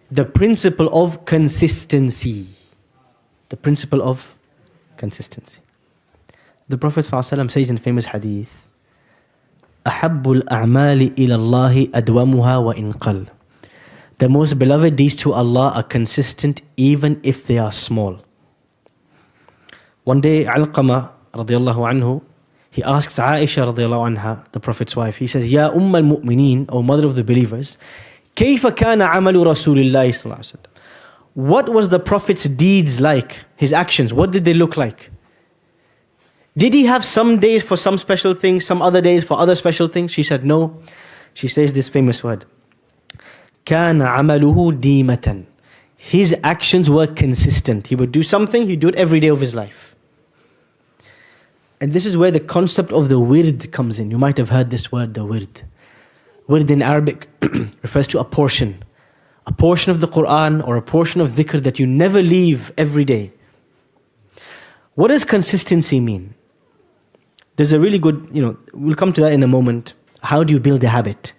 the principle of consistency. The principle of consistency. The Prophet ﷺ says in famous hadith, أَحَبُّ الْأَعْمَالِ إِلَى اللَّهِ أَدْوَمُهَا وَإِنْ قَلَّ. The most beloved deeds to Allah are consistent even if they are small. One day, Alqama radiallahu anhu, he asks Aisha radiallahu anha, the Prophet's wife, he says, Ya al-Mu'mineen, O mother of the believers, كيف كان عمل رسول الله صلى الله عليه وسلم? What was the Prophet's deeds like? His actions, what did they look like? Did he have some days for some special things, some other days for other special things? She said, no. She says this famous word, كان عمله ديمة. His actions were consistent. He would do something, he'd do it every day of his life. And this is where the concept of the wird comes in. You might have heard this word, the wird. Wird in Arabic refers to a portion of the Quran or a portion of dhikr that you never leave every day. What does consistency mean? There's a really good, we'll come to that in a moment. How do you build a habit?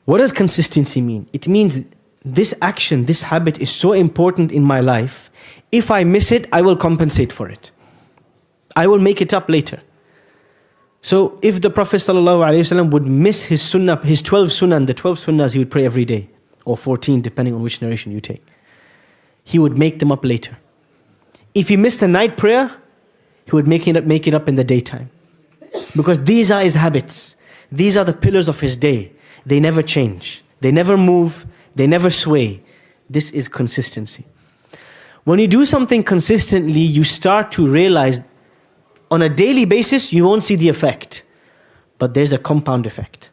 What does consistency mean? It means this action, this habit is so important in my life. If I miss it, I will compensate for it. I will make it up later. So if the Prophet ﷺ would miss his sunnah, his 12 sunnah, and the 12 sunnahs he would pray every day, or 14 depending on which narration you take, he would make them up later. If he missed the night prayer, he would make it up in the daytime. Because these are his habits. These are the pillars of his day. They never change. They never move. They never sway. This is consistency. When you do something consistently, you start to realize on a daily basis, you won't see the effect. But there's a compound effect.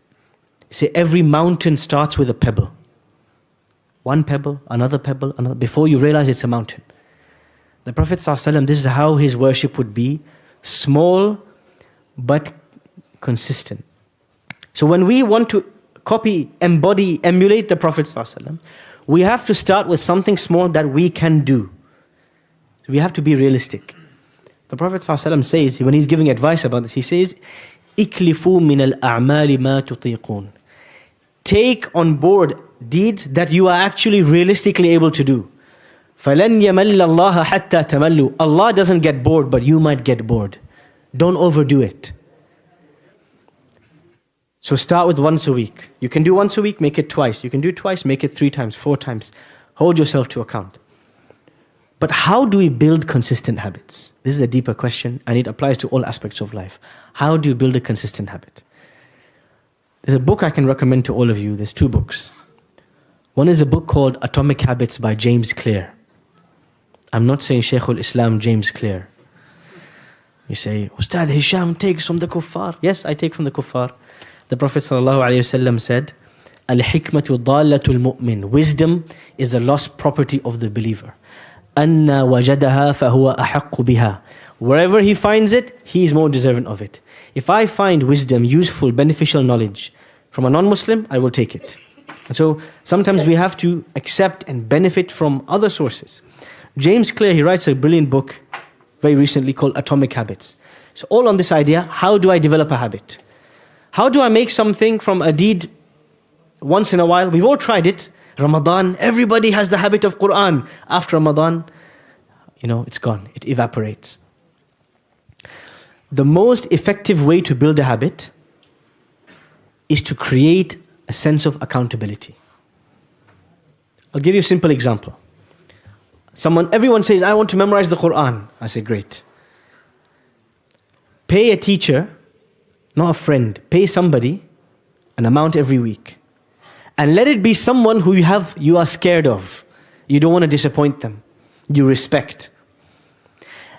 Say every mountain starts with a pebble. One pebble, another, before you realize it's a mountain. The Prophet ﷺ, this is how his worship would be, small but consistent. So when we want to copy, embody, emulate the Prophet ﷺ, we have to start with something small that we can do. So we have to be realistic. The Prophet ﷺ says, when he's giving advice about this, he says, إِكْلِفُوا مِنَ الْأَعْمَالِ مَا تُطِيقُونَ. Take on board deeds that you are actually realistically able to do. فَلَنْ يَمَلَّ اللَّهَ حَتَّى تَمَلُّوا. Allah doesn't get bored, but you might get bored. Don't overdo it. So start with once a week. You can do once a week, make it twice. You can do twice, make it 3 times, 4 times. Hold yourself to account. But how do we build consistent habits? This is a deeper question and it applies to all aspects of life. How do you build a consistent habit? There's a book I can recommend to all of you. There's 2 books. One is a book called Atomic Habits by James Clear. I'm not saying Shaykh al-Islam James Clear. You say, Ustad Hisham takes from the kuffar. Yes, I take from the kuffar. The Prophet ﷺ said, Al-hikmatu dalatul mu'min. Wisdom is the lost property of the believer. Anna wajadaha fahuwa ahaqqu biha. Wherever he finds it, he is more deserving of it. If I find wisdom, useful, beneficial knowledge from a non-Muslim, I will take it. And so sometimes we have to accept and benefit from other sources. James Clear, he writes a brilliant book very recently called Atomic Habits. So all on this idea, how do I develop a habit? How do I make something from a deed once in a while? We've all tried it. Ramadan, everybody has the habit of Quran. After Ramadan, it's gone. It evaporates. The most effective way to build a habit is to create a sense of accountability. I'll give you a simple example. Everyone says, I want to memorize the Quran. I say, great. Pay a teacher, not a friend, pay somebody an amount every week. And let it be someone who you are scared of. You don't want to disappoint them. You respect.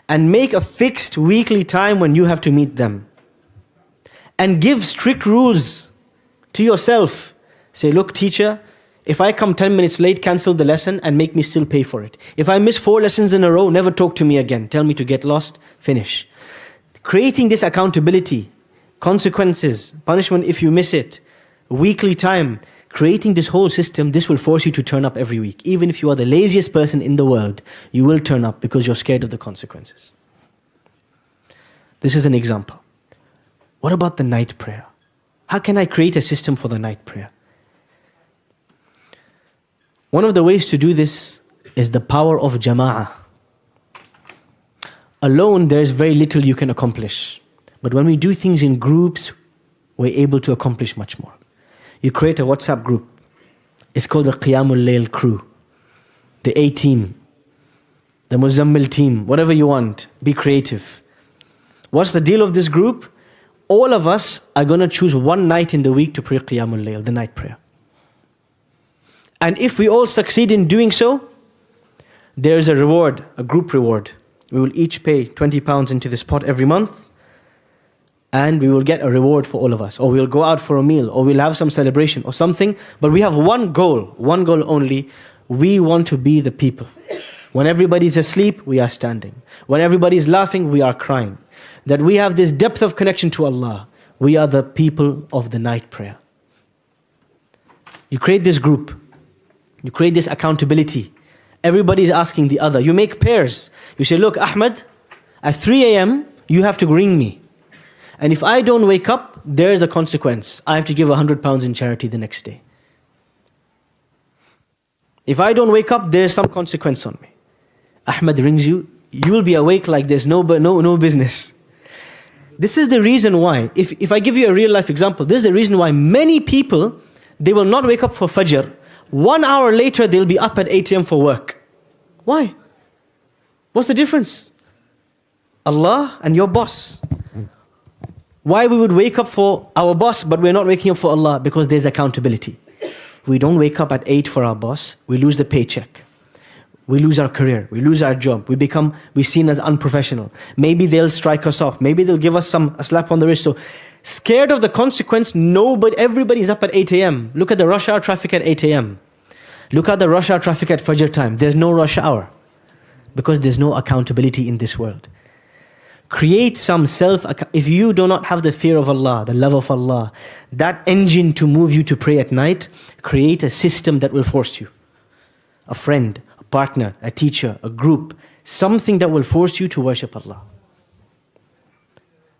And make a fixed weekly time when you have to meet them. And give strict rules to yourself. Say, look, teacher, if I come 10 minutes late, cancel the lesson and make me still pay for it. If I miss 4 lessons in a row, never talk to me again. Tell me to get lost, finish. Creating this accountability, consequences, punishment if you miss it, weekly time, creating this whole system, this will force you to turn up every week. Even if you are the laziest person in the world, you will turn up because you're scared of the consequences. This is an example. What about the night prayer? How can I create a system for the night prayer? One of the ways to do this is the power of jama'ah. Alone, there's very little you can accomplish. But when we do things in groups, we're able to accomplish much more. You create a WhatsApp group. It's called the Qiyamul Layl crew, the A team, the Muzammil team, whatever you want. Be creative. What's the deal of this group? All of us are going to choose one night in the week to pray Qiyamul Layl, the night prayer. And if we all succeed in doing so, there is a reward, a group reward. We will each pay £20 into this pot every month, and we will get a reward for all of us. Or we'll go out for a meal, or we'll have some celebration or something. But we have one goal only. We want to be the people. When everybody's asleep, we are standing. When everybody's laughing, we are crying. That we have this depth of connection to Allah. We are the people of the night prayer. You create this group. You create this accountability. Everybody is asking the other. You make pairs. You say, look, Ahmed, at 3 a.m., you have to ring me. And if I don't wake up, there is a consequence. I have to give £100 in charity the next day. If I don't wake up, there's some consequence on me. Ahmed rings you, you will be awake like there's no business. This is the reason why, if I give you a real life example, this is the reason why many people, they will not wake up for Fajr. 1 hour later, they'll be up at 8 a.m. for work. Why? What's the difference? Allah and your boss. Why we would wake up for our boss, but we're not waking up for Allah? Because there's accountability. We don't wake up at 8 for our boss, we lose the paycheck. We lose our career, we lose our job, we're seen as unprofessional. Maybe they'll strike us off, maybe they'll give us a slap on the wrist. So scared of the consequence, everybody's up at 8 a.m. Look at the rush hour traffic at 8 a.m. Look at the rush hour traffic at Fajr time. There's no rush hour because there's no accountability in this world. Create some if you do not have the fear of Allah, the love of Allah, that engine to move you to pray at night, create a system that will force you. A friend, a partner, a teacher, a group, something that will force you to worship Allah.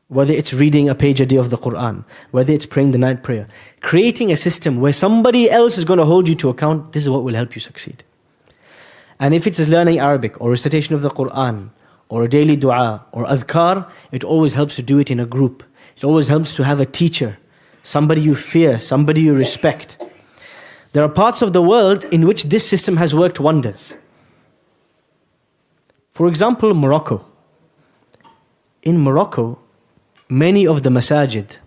Whether it's reading a page a day of the Quran, whether it's praying the night prayer, creating a system where somebody else is going to hold you to account, this is what will help you succeed. And if it's learning Arabic or recitation of the Quran, or a daily dua, or adhkar, it always helps to do it in a group. It always helps to have a teacher, somebody you fear, somebody you respect. There are parts of the world in which this system has worked wonders. For example, Morocco. In Morocco, many of the masajid,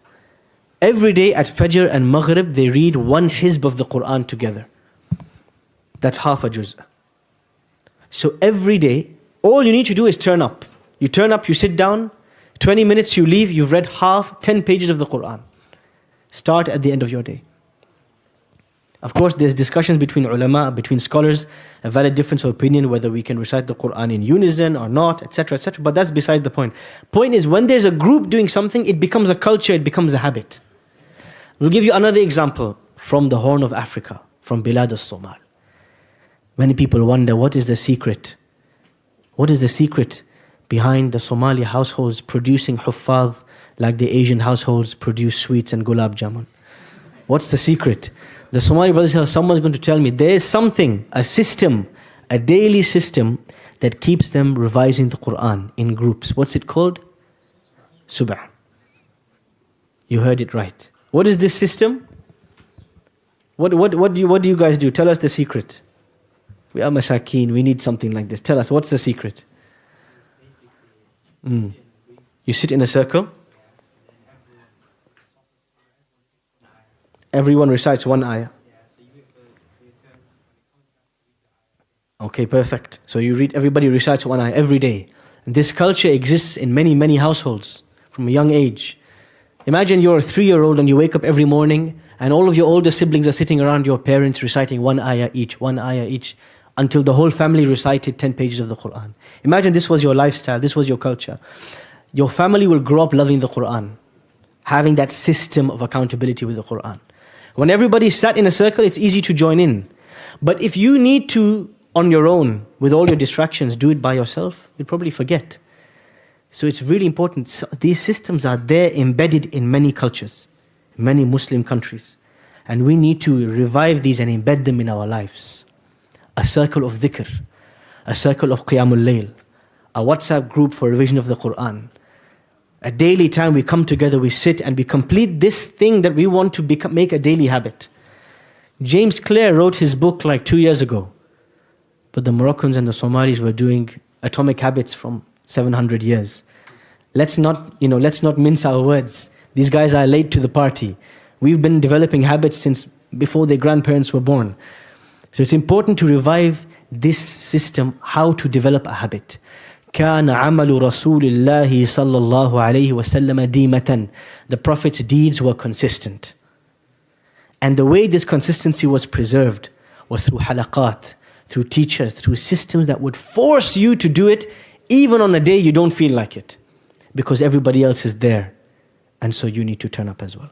every day at Fajr and Maghrib, they read one hizb of the Quran together. That's half a juz. So every day, all you need to do is turn up. You turn up, you sit down, 20 minutes you leave, you've read 10 pages of the Quran. Start at the end of your day. Of course, there's discussions between ulama, between scholars, a valid difference of opinion whether we can recite the Quran in unison or not, etc., etc. But that's beside the point. Point is, when there's a group doing something, it becomes a culture, it becomes a habit. We'll give you another example from the Horn of Africa, from Bilad al-Somal. Many people wonder, what is the secret? What is the secret behind the Somali households producing huffaz like the Asian households produce sweets and gulab jamun? What's the secret? The Somali brothers say, someone's going to tell me, there is something, a system, a daily system that keeps them revising the Quran in groups. What's it called? Subh. You heard it right. What is this system? What do you guys do? Tell us the secret. We are masakeen, we need something like this. Tell us, what's the secret? You sit in a circle. Everyone recites one ayah. Okay, perfect. So everybody recites one ayah every day. And this culture exists in many, many households from a young age. Imagine you're a 3-year-old and you wake up every morning and all of your older siblings are sitting around your parents reciting one ayah each, until the whole family recited 10 pages of the Quran. Imagine this was your lifestyle, this was your culture. Your family will grow up loving the Quran, having that system of accountability with the Quran. When everybody sat in a circle, it's easy to join in. But if you need to, on your own, with all your distractions, do it by yourself, you'll probably forget. So it's really important. So these systems are there embedded in many cultures, many Muslim countries. And we need to revive these and embed them in our lives. a circle of dhikr, a circle of qiyamul layl, a WhatsApp group for revision of the Quran. A daily time we come together, we sit and we complete this thing that we want to make a daily habit. James Clear wrote his book like 2 years ago, but the Moroccans and the Somalis were doing atomic habits from 700 years. Let's not mince our words. These guys are late to the party. We've been developing habits since before their grandparents were born. So it's important to revive this system, how to develop a habit. كان عمل رسول الله صلى الله عليه وسلم ديمة. The Prophet's deeds were consistent. And the way this consistency was preserved was through halaqat, through teachers, through systems that would force you to do it even on a day you don't feel like it. Because everybody else is there. And so you need to turn up as well.